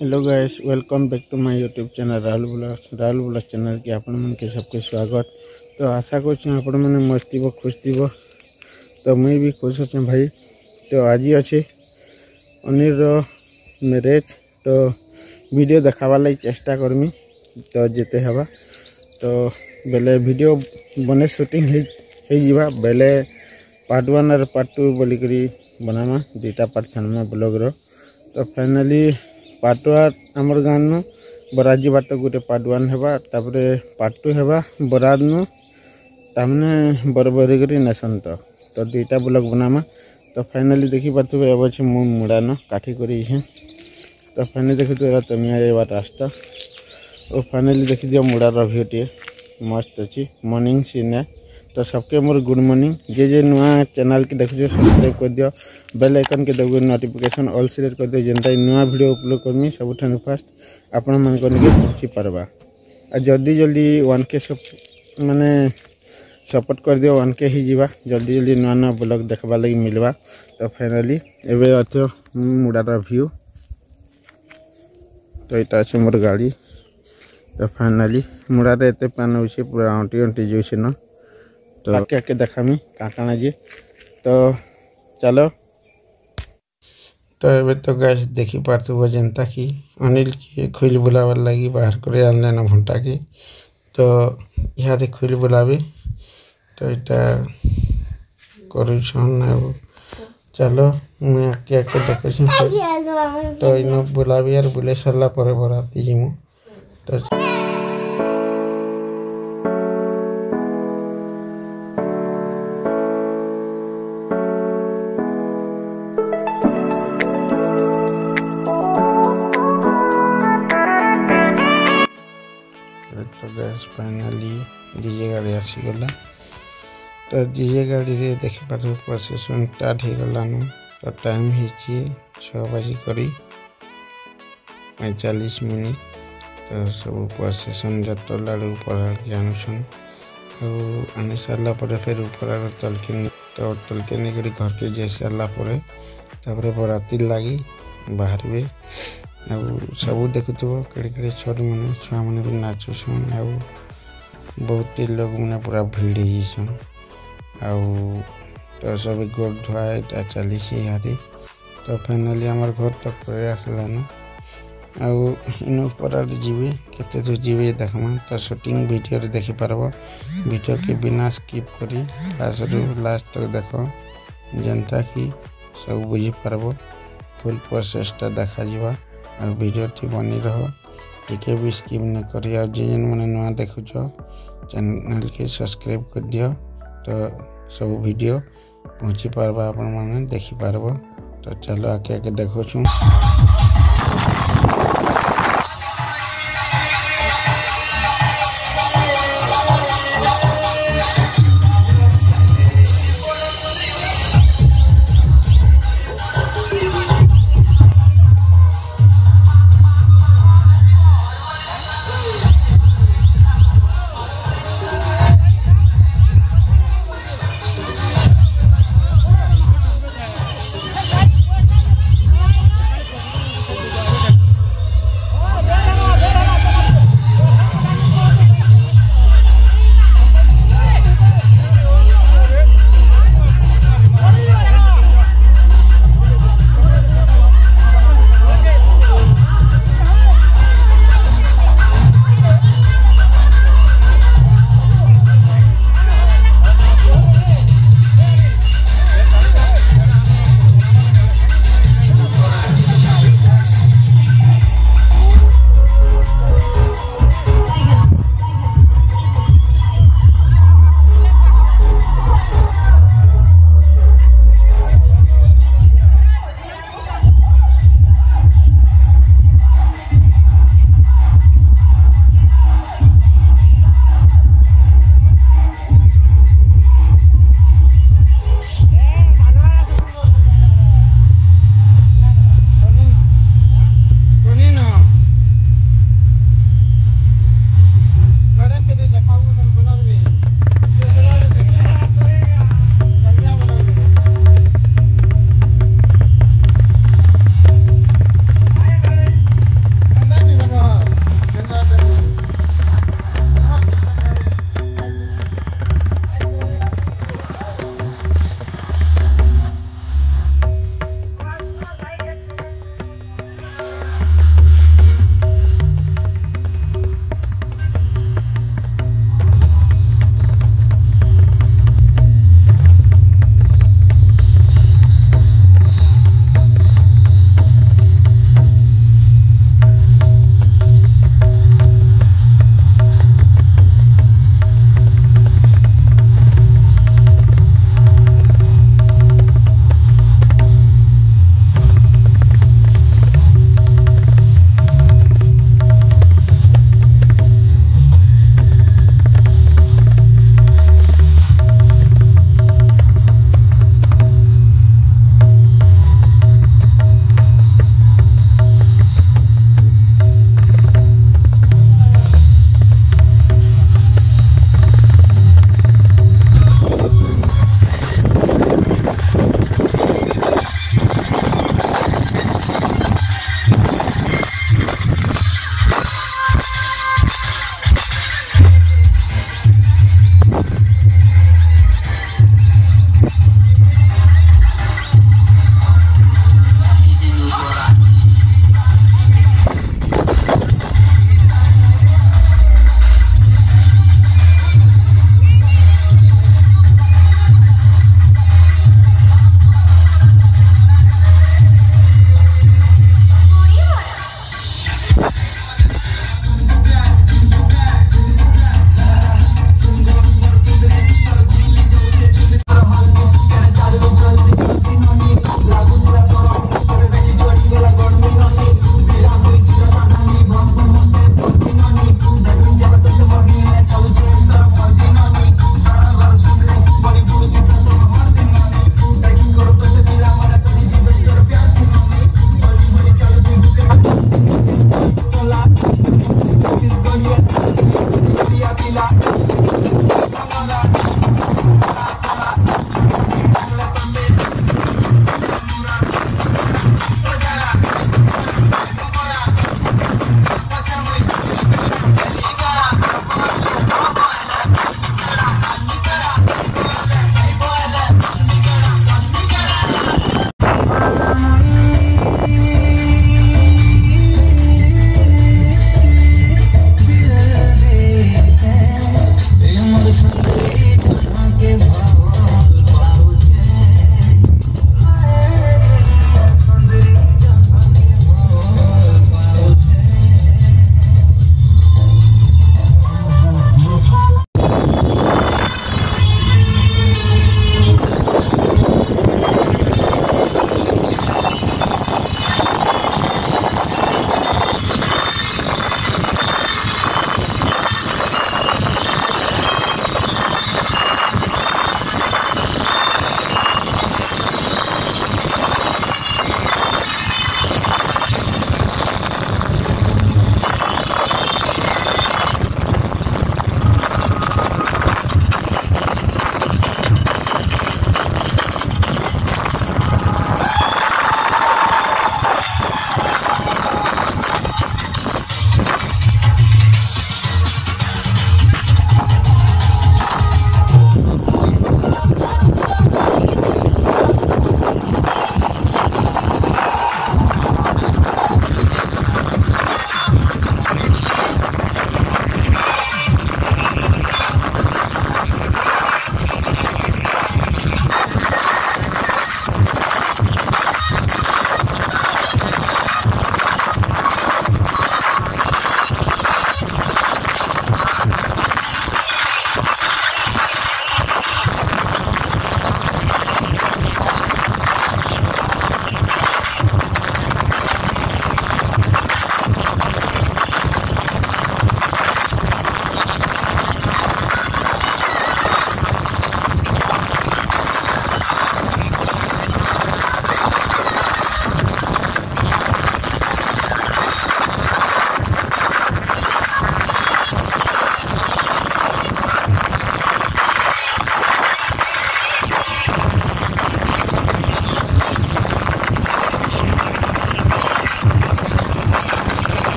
Hello guys, welcome back to my YouTube channel Rahul blogs channel के आपण मन के सबके स्वागत। तो आशा कर आपण मैंने मस्त थी खुश थी, तो मुई भी खुश अच्छे भाई। तो आज अच्छे अनिल मैरेज, तो वीडियो देखावार लगी चेष्टा करमी, तो जिते हवा तो बेले वीडियो बने शूटिंग हो बेले पार्ट 1 और पार्ट 2 बोलिकी बनामा दुईटा पार्ट छाणमा ब्लॉग रो। तो फाइनाली पार्ट 1 आमर गाँव नु बरात जी बात गोटे पार्ट 1 हेबा, तापरे पार्ट 2 हेबा बरात नु तामने बरबरी करी नेसन। तो दुईटा ब्लॉग बनामा। तो फाइनाली देखी पारे अब अच्छे मु मुड़ान काठी करी। तो फाइनाली देखी तो तमिया जावा रास्ता और फाइनाली देखी दियो मुड़ार व्यू टे मस्त अच्छी मॉर्निंग सीन है। तो सबके मोर गुड मॉर्निंग। जे नुआ चैनल के देखो सब्सक्राइब कर दियो, बेल आइकन के दबो, नोटिफिकेशन ऑल सिलेक्ट कर दियो, जेनता नुआ वीडियो अपलोड करमी सबुठान फास्ट आपण मन को निके पहुंची पारबा। आ जल्दी जल्दी 1K माने सपोर्ट कर दियो, 1K ही जीवा जल्दी जल्दी नुआ नुआ ब्लॉग देखबा लगी मिलवा। तो फाइनाली एबे अथो मुडार व्यू, तो इटा अछि मोर गाड़ी। तो फाइनाली मुडार एते पान होछि पूरा आंटी आंटी जोछि न, तो आके आके देखामी काकाना जी। तो चलो, तो ये तो गैस देखी पार्थ जनता की अनिल की खुल बुलावर लगी बाहर करे आनले न घंटा की। तो यहाँ खुल बुलावी, तो यहाँ कर चलो मुझे आके आके देख। तो इन बुलावी और बुले सरला पर बराती जीमु। तो फाइनाली डीजे गाड़ी आसीगला। तो डीजे गाड़ी रे देखि पारे प्रोसेसन स्टार्ट हो गलानु। तो टाइम हिची 6 बजे करी 45 मिनट। तो सब प्रोसेसन जत लाडू ऊपर जानसन और आने सारला पर फिर ऊपर तलके निकली घर के जे सारला पर तापर बराती लगी बाहर भी सब देखुव कड़े छोट मैंने छुआ मैंने भी नाचुसन। बहुत लोग मैंने पूरा भीड़ होसन। तो सब गोड़ धुआ चली हाथी। तो फाइनाली आमर घर तक पर आसलान। इन जी केते दूर जी देखमा। तो शूटिंग वीडियो देखी पारब, वीडियो के बिना स्किप करी फास्ट लास्ट तक देख, जनता कि सब बुझी पारब फुल प्रोसेसटा देखा जावा। और वीडियो टी बनी रहो, टिके भी स्किप नहीं करी। और जिन मैंने नुआ देखुच चैनल के सब्सक्राइब कर दियो, तो सब वीडियो पहुँची पारबा आपण माने देखी पारबो। तो चलो आके आके देखो छु।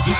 तो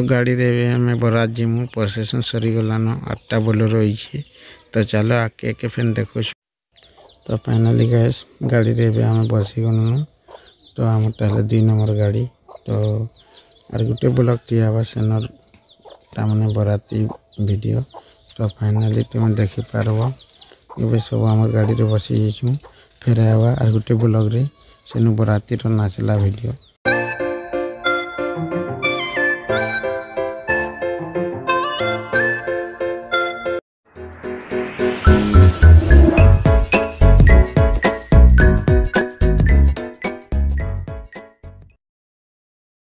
गाड़ी रे हमें बरात जिमु प्रोसेसन सरीगलान 8टा बोलेरो रही। तो चलो आके के फिर देखो। तो फाइनाली गैस गाड़ी रे हमें बसी गलु। तो आम ताले 2 नंबर गाड़ी। तो आर गोटे ब्लॉग दिया हुआ सेनर तामने बराती वीडियो। तो फाइनाली तुम देखि पारबो ये सब आम गाड़ी रे बसी जाइछु। फेर आवा आर गोटे ब्लॉग रे सेनु बराती रो नाचला वीडियो।